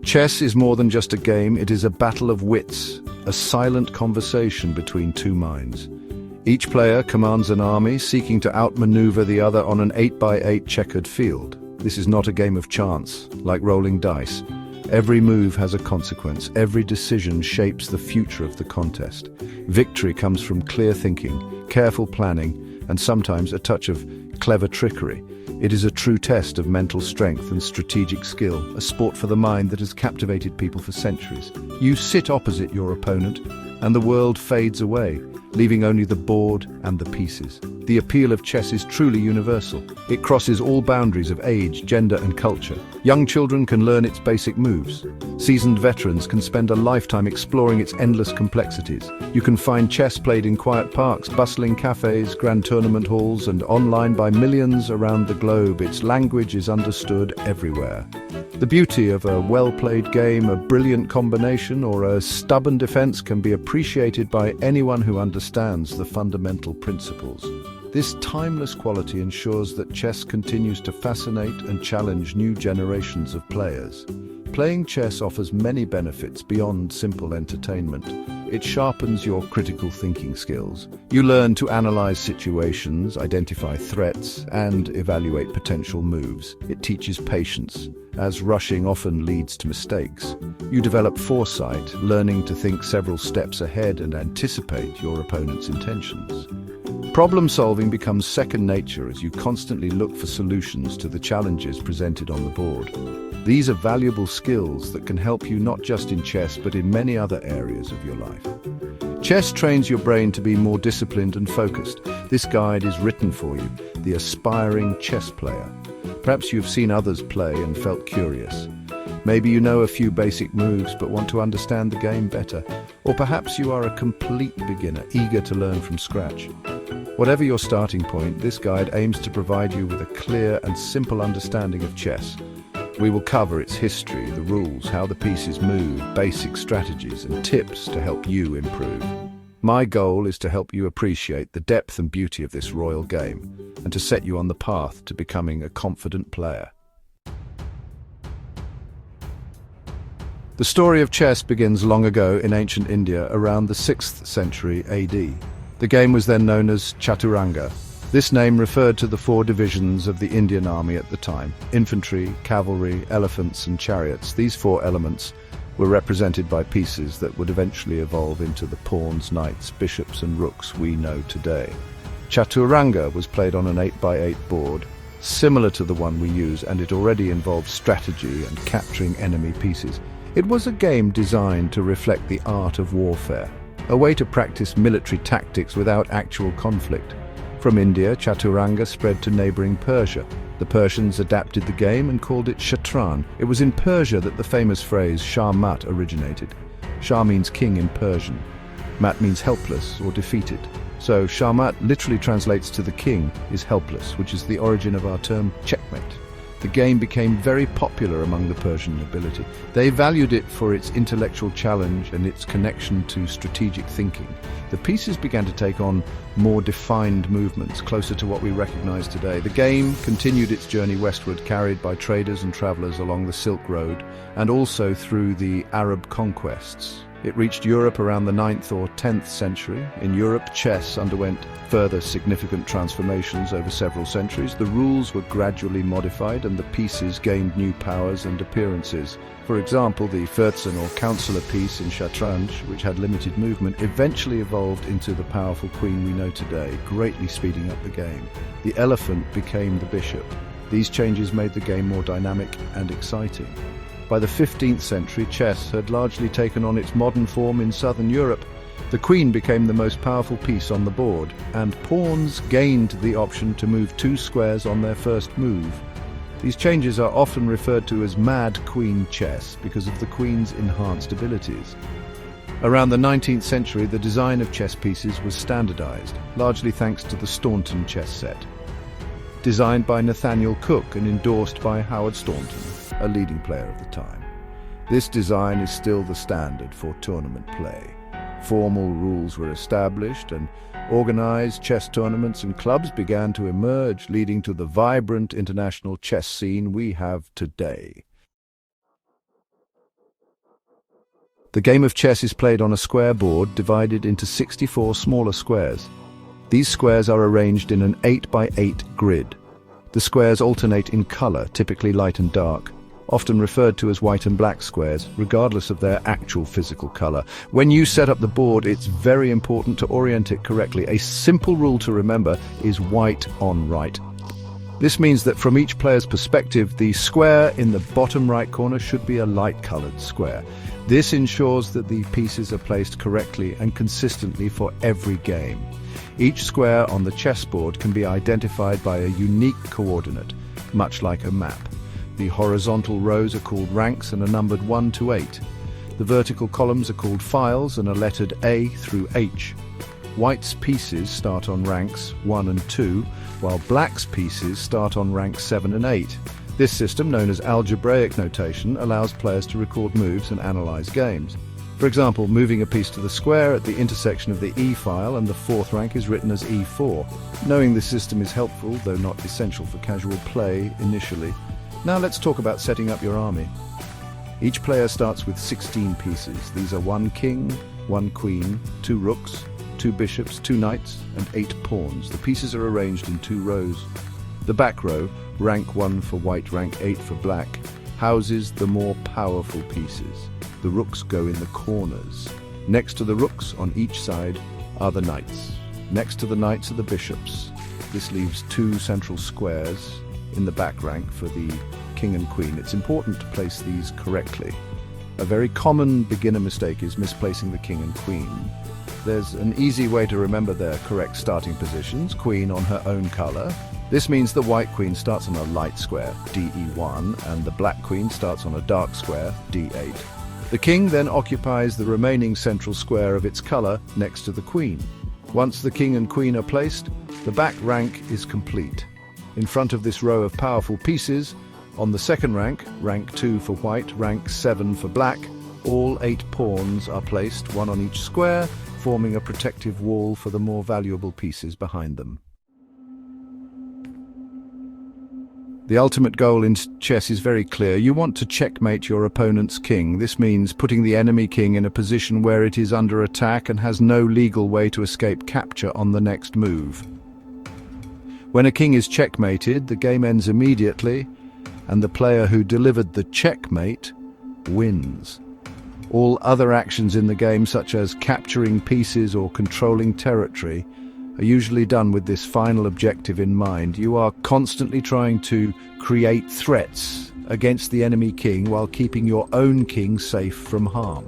Chess is more than just a game, it is a battle of wits, a silent conversation between two minds. Each player commands an army, seeking to outmaneuver the other on an 8x8 checkered field. This is not a game of chance, like rolling dice. Every move has a consequence, every decision shapes the future of the contest. Victory comes from clear thinking, careful planning, and sometimes a touch of clever trickery. It is a true test of mental strength and strategic skill, a sport for the mind that has captivated people for centuries. You sit opposite your opponent, and the world fades away, leaving only the board and the pieces. The appeal of chess is truly universal. It crosses all boundaries of age, gender, and culture. Young children can learn its basic moves. Seasoned veterans can spend a lifetime exploring its endless complexities. You can find chess played in quiet parks, bustling cafes, grand tournament halls, and online by millions around the globe. Its language is understood everywhere. The beauty of a well-played game, a brilliant combination, or a stubborn defense can be appreciated by anyone who understands the fundamental principles. This timeless quality ensures that chess continues to fascinate and challenge new generations of players. Playing chess offers many benefits beyond simple entertainment. It sharpens your critical thinking skills. You learn to analyze situations, identify threats, and evaluate potential moves. It teaches patience, as rushing often leads to mistakes. You develop foresight, learning to think several steps ahead and anticipate your opponent's intentions. Problem solving becomes second nature as you constantly look for solutions to the challenges presented on the board. These are valuable skills that can help you not just in chess but in many other areas of your life. Chess trains your brain to be more disciplined and focused. This guide is written for you, the aspiring chess player. Perhaps you've seen others play and felt curious. Maybe you know a few basic moves but want to understand the game better. Or perhaps you are a complete beginner, eager to learn from scratch. Whatever your starting point, this guide aims to provide you with a clear and simple understanding of chess. We will cover its history, the rules, how the pieces move, basic strategies, and tips to help you improve. My goal is to help you appreciate the depth and beauty of this royal game, and to set you on the path to becoming a confident player. The story of chess begins long ago in ancient India, around the 6th century AD. The game was then known as Chaturanga. This name referred to the 4 divisions of the Indian army at the time: infantry, cavalry, elephants, and chariots. These 4 elements were represented by pieces that would eventually evolve into the pawns, knights, bishops, and rooks we know today. Chaturanga was played on an 8x8 board, similar to the one we use, and it already involved strategy and capturing enemy pieces. It was a game designed to reflect the art of warfare, a way to practice military tactics without actual conflict. From India, Chaturanga spread to neighboring Persia. The Persians adapted the game and called it Shatran. It was in Persia that the famous phrase Shah Mat originated. Shah means king in Persian. Mat means helpless or defeated. So Shah Mat literally translates to the king is helpless, which is the origin of our term checkmate. The game became very popular among the Persian nobility. They valued it for its intellectual challenge and its connection to strategic thinking. The pieces began to take on more defined movements, closer to what we recognize today. The game continued its journey westward, carried by traders and travelers along the Silk Road, and also through the Arab conquests. It reached Europe around the 9th or 10th century. In Europe, chess underwent further significant transformations over several centuries. The rules were gradually modified and the pieces gained new powers and appearances. For example, the Fürzen or counselor piece in Shatranj, which had limited movement, eventually evolved into the powerful queen we know today, greatly speeding up the game. The elephant became the bishop. These changes made the game more dynamic and exciting. By the 15th century, chess had largely taken on its modern form in southern Europe. The queen became the most powerful piece on the board, and pawns gained the option to move 2 squares on their first move. These changes are often referred to as mad queen chess because of the queen's enhanced abilities. Around the 19th century, the design of chess pieces was standardized, largely thanks to the Staunton chess set. Designed by Nathaniel Cook and endorsed by Howard Staunton, a leading player of the time. This design is still the standard for tournament play. Formal rules were established and organized chess tournaments and clubs began to emerge, leading to the vibrant international chess scene we have today. The game of chess is played on a square board divided into 64 smaller squares. These squares are arranged in an 8 by 8 grid. The squares alternate in color, typically light and dark, often referred to as white and black squares, regardless of their actual physical color. When you set up the board, it's very important to orient it correctly. A simple rule to remember is white on right. This means that from each player's perspective, the square in the bottom right corner should be a light-colored square. This ensures that the pieces are placed correctly and consistently for every game. Each square on the chessboard can be identified by a unique coordinate, much like a map. The horizontal rows are called ranks and are numbered 1 to 8. The vertical columns are called files and are lettered A through H. White's pieces start on ranks 1 and 2, while black's pieces start on ranks 7 and 8. This system, known as algebraic notation, allows players to record moves and analyze games. For example, moving a piece to the square at the intersection of the E file and the fourth rank is written as E4. Knowing this system is helpful, though not essential for casual play initially. Now let's talk about setting up your army. Each player starts with 16 pieces. These are 1 king, 1 queen, 2 rooks, 2 bishops, 2 knights, and 8 pawns. The pieces are arranged in 2 rows. The back row, rank 1 for white, rank 8 for black, houses the more powerful pieces. The rooks go in the corners. Next to the rooks on each side are the knights. Next to the knights are the bishops. This leaves 2 central squares in the back rank for the king and queen. It's important to place these correctly. A very common beginner mistake is misplacing the king and queen. There's an easy way to remember their correct starting positions. Queen on her own color. This means the white queen starts on a light square, DE1, and the black queen starts on a dark square, D8. The king then occupies the remaining central square of its color next to the queen. Once the king and queen are placed, the back rank is complete. In front of this row of powerful pieces, on the second rank, rank 2 for white, rank 7 for black, all 8 pawns are placed, 1 on each square, forming a protective wall for the more valuable pieces behind them. The ultimate goal in chess is very clear. You want to checkmate your opponent's king. This means putting the enemy king in a position where it is under attack and has no legal way to escape capture on the next move. When a king is checkmated, the game ends immediately, and the player who delivered the checkmate wins. All other actions in the game, such as capturing pieces or controlling territory, are usually done with this final objective in mind. You are constantly trying to create threats against the enemy king while keeping your own king safe from harm.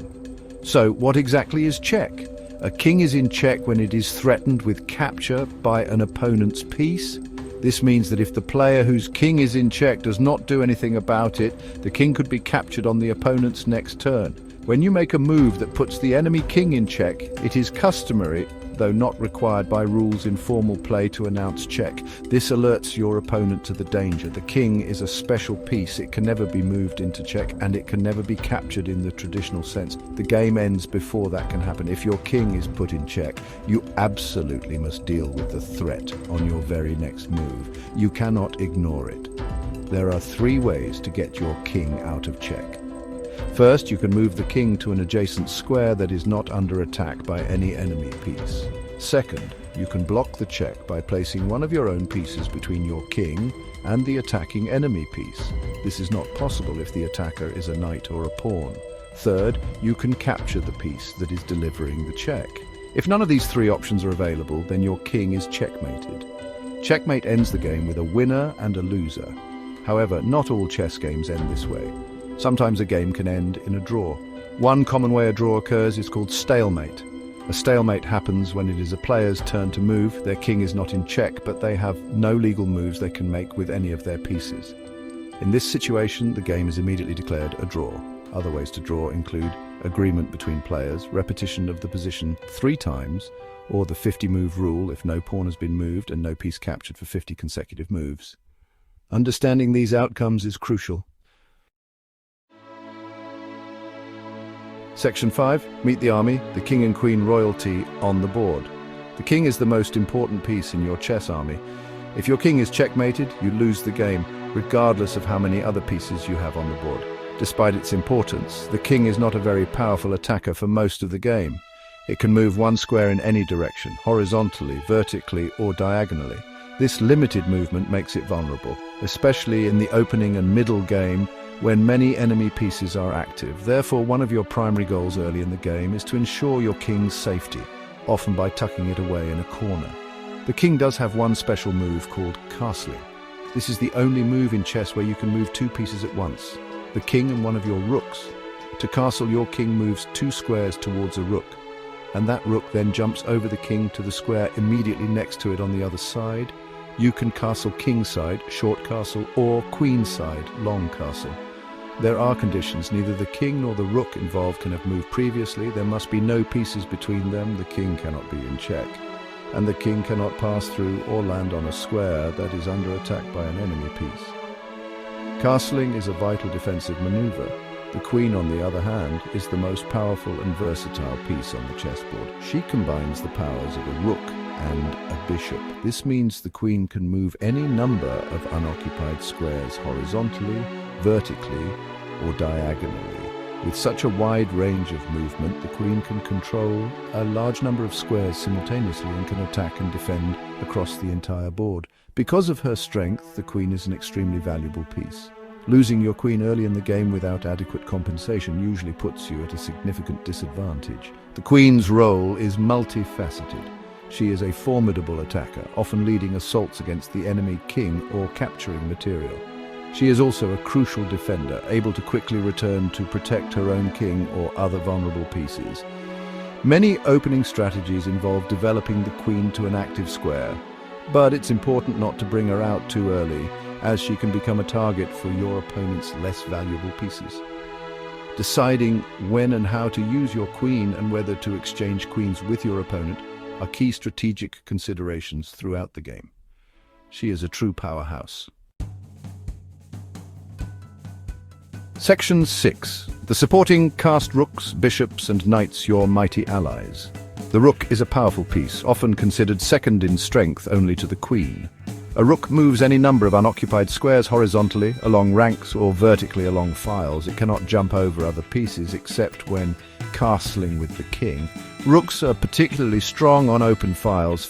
So, what exactly is check? A king is in check when it is threatened with capture by an opponent's piece. This means that if the player whose king is in check does not do anything about it, the king could be captured on the opponent's next turn. When you make a move that puts the enemy king in check, it is customary, though not required by rules in formal play, to announce check. This alerts your opponent to the danger. The king is a special piece. It can never be moved into check, and it can never be captured in the traditional sense. The game ends before that can happen. If your king is put in check, you absolutely must deal with the threat on your very next move. You cannot ignore it. There are 3 ways to get your king out of check. First, you can move the king to an adjacent square that is not under attack by any enemy piece. Second, you can block the check by placing one of your own pieces between your king and the attacking enemy piece. This is not possible if the attacker is a knight or a pawn. Third, you can capture the piece that is delivering the check. If none of these 3 options are available, then your king is checkmated. Checkmate ends the game with a winner and a loser. However, not all chess games end this way. Sometimes a game can end in a draw. One common way a draw occurs is called stalemate. A stalemate happens when it is a player's turn to move. Their king is not in check, but they have no legal moves they can make with any of their pieces. In this situation, the game is immediately declared a draw. Other ways to draw include agreement between players, repetition of the position 3 times, or the 50-move rule if no pawn has been moved and no piece captured for 50 consecutive moves. Understanding these outcomes is crucial. Section 5. Meet the army, the king and queen royalty on the board. The king is the most important piece in your chess army. If your king is checkmated, you lose the game, regardless of how many other pieces you have on the board. Despite its importance, the king is not a very powerful attacker for most of the game. It can move one square in any direction, horizontally, vertically, or diagonally. This limited movement makes it vulnerable, especially in the opening and middle game when many enemy pieces are active. Therefore, one of your primary goals early in the game is to ensure your king's safety, often by tucking it away in a corner. The king does have one special move called castling. This is the only move in chess where you can move two pieces at once, the king and one of your rooks. To castle, your king moves two squares towards a rook, and that rook then jumps over the king to the square immediately next to it on the other side. You can castle kingside, short castle, or queenside, long castle. There are conditions. Neither the king nor the rook involved can have moved previously. There must be no pieces between them. The king cannot be in check. And the king cannot pass through or land on a square that is under attack by an enemy piece. Castling is a vital defensive maneuver. The queen, on the other hand, is the most powerful and versatile piece on the chessboard. She combines the powers of a rook and a bishop. This means the queen can move any number of unoccupied squares horizontally, vertically, or diagonally. With such a wide range of movement, the queen can control a large number of squares simultaneously and can attack and defend across the entire board. Because of her strength, the queen is an extremely valuable piece. Losing your queen early in the game without adequate compensation usually puts you at a significant disadvantage. The queen's role is multifaceted. She is a formidable attacker, often leading assaults against the enemy king or capturing material. She is also a crucial defender, able to quickly return to protect her own king or other vulnerable pieces. Many opening strategies involve developing the queen to an active square, but it's important not to bring her out too early, as she can become a target for your opponent's less valuable pieces. Deciding when and how to use your queen and whether to exchange queens with your opponent are key strategic considerations throughout the game. She is a true powerhouse. Section 6. The supporting cast rooks, bishops, and knights, your mighty allies. The rook is a powerful piece, often considered second in strength only to the queen. A rook moves any number of unoccupied squares horizontally, along ranks, or vertically along files. It cannot jump over other pieces except when castling with the king. Rooks are particularly strong on open files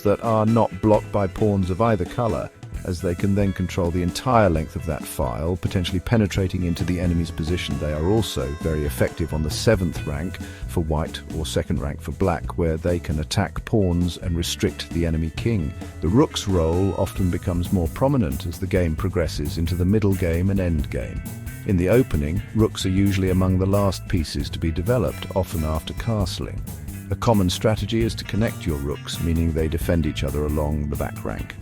that are not blocked by pawns of either color, as they can then control the entire length of that file, potentially penetrating into the enemy's position. They are also very effective on the 7th rank for white or 2nd rank for black, where they can attack pawns and restrict the enemy king. The rook's role often becomes more prominent as the game progresses into the middle game and endgame. In the opening, rooks are usually among the last pieces to be developed, often after castling. A common strategy is to connect your rooks, meaning they defend each other along the back rank.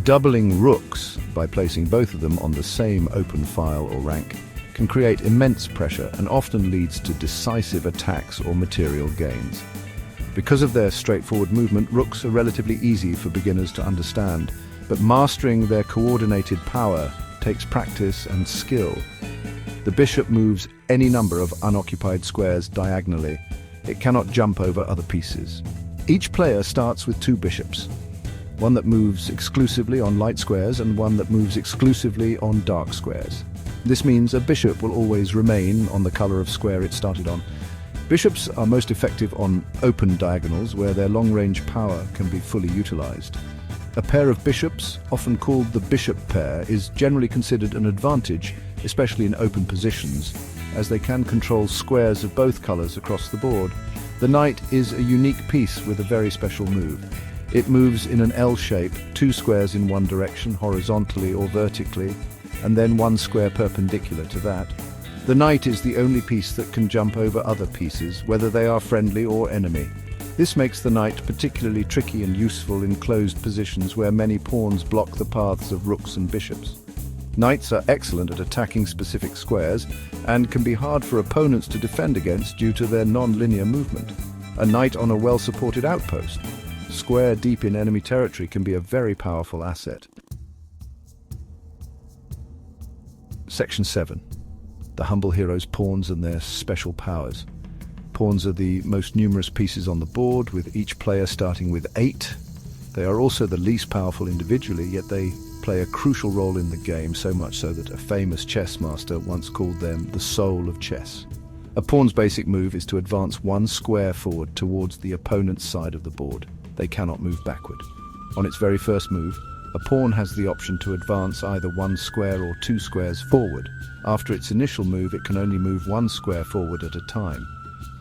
Doubling rooks, by placing both of them on the same open file or rank, can create immense pressure and often leads to decisive attacks or material gains. Because of their straightforward movement, rooks are relatively easy for beginners to understand, but mastering their coordinated power takes practice and skill. The bishop moves any number of unoccupied squares diagonally. It cannot jump over other pieces. Each player starts with two bishops, one that moves exclusively on light squares and one that moves exclusively on dark squares. This means a bishop will always remain on the color of square it started on. Bishops are most effective on open diagonals where their long-range power can be fully utilized. A pair of bishops, often called the bishop pair, is generally considered an advantage, especially in open positions, as they can control squares of both colors across the board. The knight is a unique piece with a very special move. It moves in an L shape, two squares in one direction, horizontally or vertically, and then one square perpendicular to that. The knight is the only piece that can jump over other pieces, whether they are friendly or enemy. This makes the knight particularly tricky and useful in closed positions where many pawns block the paths of rooks and bishops. Knights are excellent at attacking specific squares and can be hard for opponents to defend against due to their non-linear movement. A knight on a well-supported outpost, square deep in enemy territory, can be a very powerful asset. Section 7. The humble hero's pawns and their special powers. Pawns are the most numerous pieces on the board, with each player starting with 8. They are also the least powerful individually, yet they play a crucial role in the game, so much so that a famous chess master once called them the soul of chess. A pawn's basic move is to advance one square forward towards the opponent's side of the board. They cannot move backward. On its very first move, a pawn has the option to advance either one square or two squares forward. After its initial move, it can only move one square forward at a time.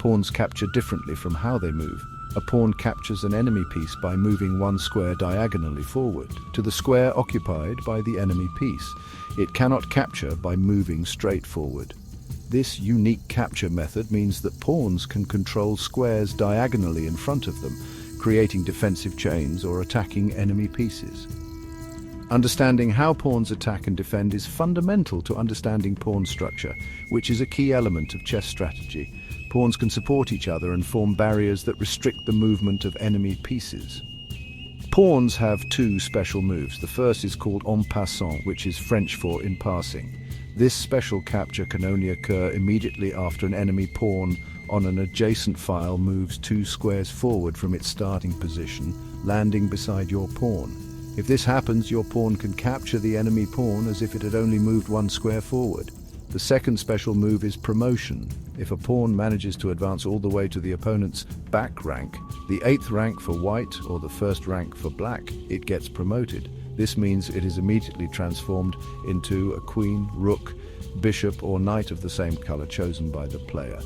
Pawns capture differently from how they move. A pawn captures an enemy piece by moving one square diagonally forward to the square occupied by the enemy piece. It cannot capture by moving straight forward. This unique capture method means that pawns can control squares diagonally in front of them, creating defensive chains or attacking enemy pieces. Understanding how pawns attack and defend is fundamental to understanding pawn structure, which is a key element of chess strategy. Pawns can support each other and form barriers that restrict the movement of enemy pieces. Pawns have two special moves. The first is called en passant, which is French for in passing. This special capture can only occur immediately after an enemy pawn on an adjacent file moves two squares forward from its starting position, landing beside your pawn. If this happens, your pawn can capture the enemy pawn as if it had only moved one square forward. The second special move is promotion. If a pawn manages to advance all the way to the opponent's back rank, the 8th rank for white or the 1st rank for black, it gets promoted. This means it is immediately transformed into a queen, rook, bishop or knight of the same color chosen by the player.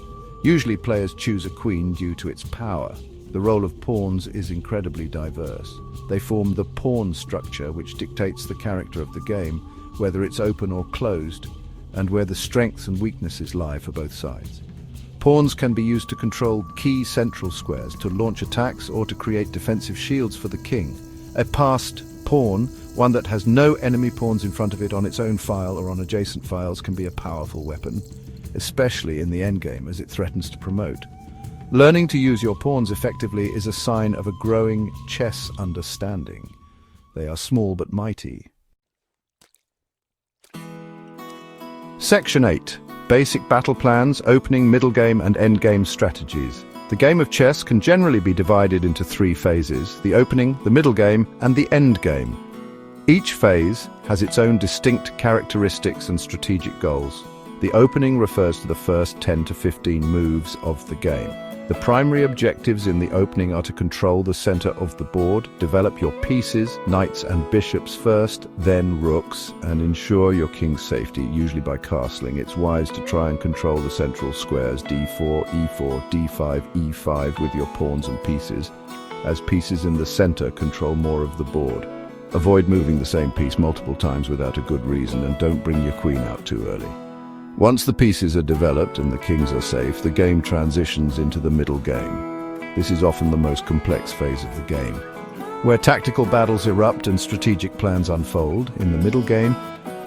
Usually players choose a queen due to its power. The role of pawns is incredibly diverse. They form the pawn structure which dictates the character of the game, whether it's open or closed, and where the strengths and weaknesses lie for both sides. Pawns can be used to control key central squares, to launch attacks or to create defensive shields for the king. A passed pawn, one that has no enemy pawns in front of it on its own file or on adjacent files, can be a powerful weapon, especially in the endgame as it threatens to promote. Learning to use your pawns effectively is a sign of a growing chess understanding. They are small but mighty. Section 8. Basic battle plans, opening, middle game and endgame strategies. The game of chess can generally be divided into three phases: the opening, the middle game and the end game. Each phase has its own distinct characteristics and strategic goals. The opening refers to the first 10 to 15 moves of the game. The primary objectives in the opening are to control the center of the board, develop your pieces, knights and bishops first, then rooks, and ensure your king's safety, usually by castling. It's wise to try and control the central squares d4, e4, d5, e5 with your pawns and pieces, as pieces in the center control more of the board. Avoid moving the same piece multiple times without a good reason, and don't bring your queen out too early. Once the pieces are developed and the kings are safe, the game transitions into the middle game. This is often the most complex phase of the game, where tactical battles erupt and strategic plans unfold. In the middle game,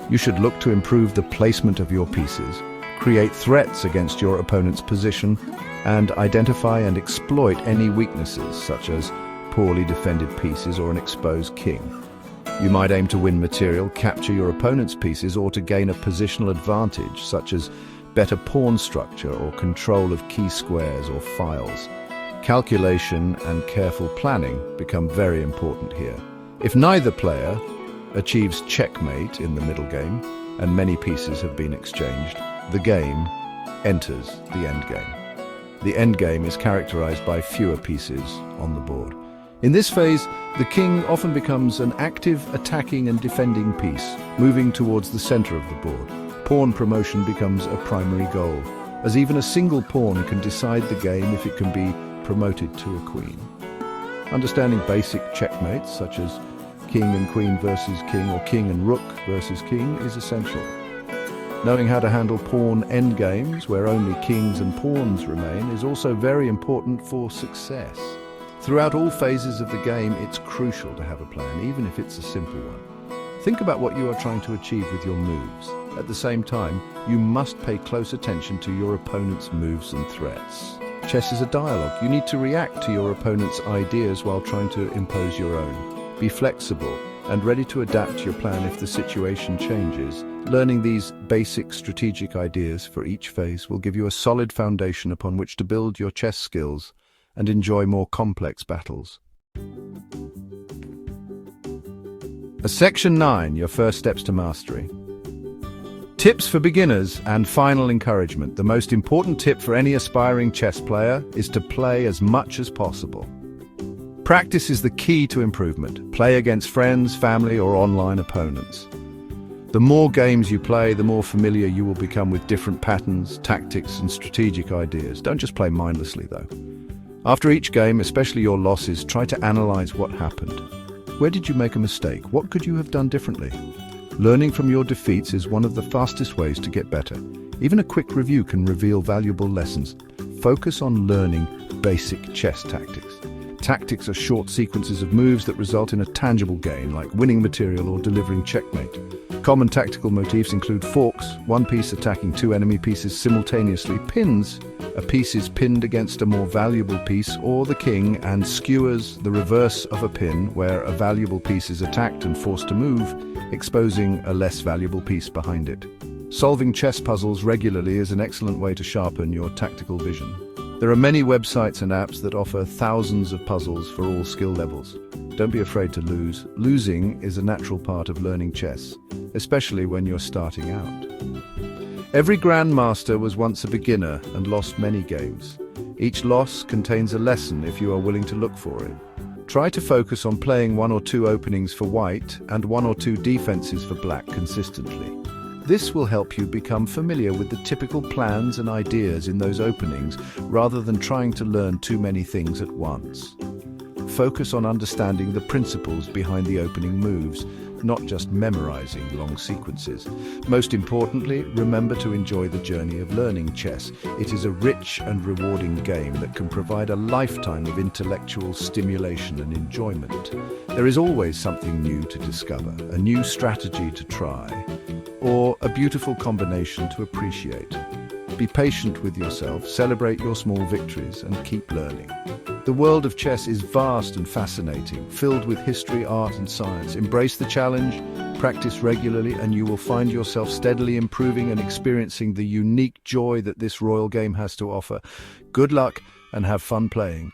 you should look to improve the placement of your pieces, create threats against your opponent's position, and identify and exploit any weaknesses, such as poorly defended pieces or an exposed king. You might aim to win material, capture your opponent's pieces, or to gain a positional advantage, such as better pawn structure or control of key squares or files. Calculation and careful planning become very important here. If neither player achieves checkmate in the middle game, and many pieces have been exchanged, the game enters the endgame. The endgame is characterized by fewer pieces on the board. In this phase, the king often becomes an active attacking and defending piece, moving towards the center of the board. Pawn promotion becomes a primary goal, as even a single pawn can decide the game if it can be promoted to a queen. Understanding basic checkmates, such as king and queen versus king or king and rook versus king, is essential. Knowing how to handle pawn endgames, where only kings and pawns remain, is also very important for success. Throughout all phases of the game, it's crucial to have a plan, even if it's a simple one. Think about what you are trying to achieve with your moves. At the same time, you must pay close attention to your opponent's moves and threats. Chess is a dialogue. You need to react to your opponent's ideas while trying to impose your own. Be flexible and ready to adapt your plan if the situation changes. Learning these basic strategic ideas for each phase will give you a solid foundation upon which to build your chess skills and enjoy more complex battles. Section 9, your first steps to mastery. Tips for beginners and final encouragement. The most important tip for any aspiring chess player is to play as much as possible. Practice is the key to improvement. Play against friends, family, or online opponents. The more games you play, the more familiar you will become with different patterns, tactics, and strategic ideas. Don't just play mindlessly, though. After each game, especially your losses, try to analyze what happened. Where did you make a mistake? What could you have done differently? Learning from your defeats is one of the fastest ways to get better. Even a quick review can reveal valuable lessons. Focus on learning basic chess tactics. Tactics are short sequences of moves that result in a tangible gain, like winning material or delivering checkmate. Common tactical motifs include forks, one piece attacking two enemy pieces simultaneously, pins, a piece is pinned against a more valuable piece, or the king, and skewers, the reverse of a pin, where a valuable piece is attacked and forced to move, exposing a less valuable piece behind it. Solving chess puzzles regularly is an excellent way to sharpen your tactical vision. There are many websites and apps that offer thousands of puzzles for all skill levels. Don't be afraid to lose. Losing is a natural part of learning chess, especially when you're starting out. Every grandmaster was once a beginner and lost many games. Each loss contains a lesson if you are willing to look for it. Try to focus on playing one or two openings for white and one or two defenses for black consistently. This will help you become familiar with the typical plans and ideas in those openings, rather than trying to learn too many things at once. Focus on understanding the principles behind the opening moves, not just memorizing long sequences. Most importantly, remember to enjoy the journey of learning chess. It is a rich and rewarding game that can provide a lifetime of intellectual stimulation and enjoyment. There is always something new to discover, a new strategy to try, or a beautiful combination to appreciate. Be patient with yourself, celebrate your small victories, and keep learning. The world of chess is vast and fascinating, filled with history, art, and science. Embrace the challenge, practice regularly, and you will find yourself steadily improving and experiencing the unique joy that this royal game has to offer. Good luck and have fun playing.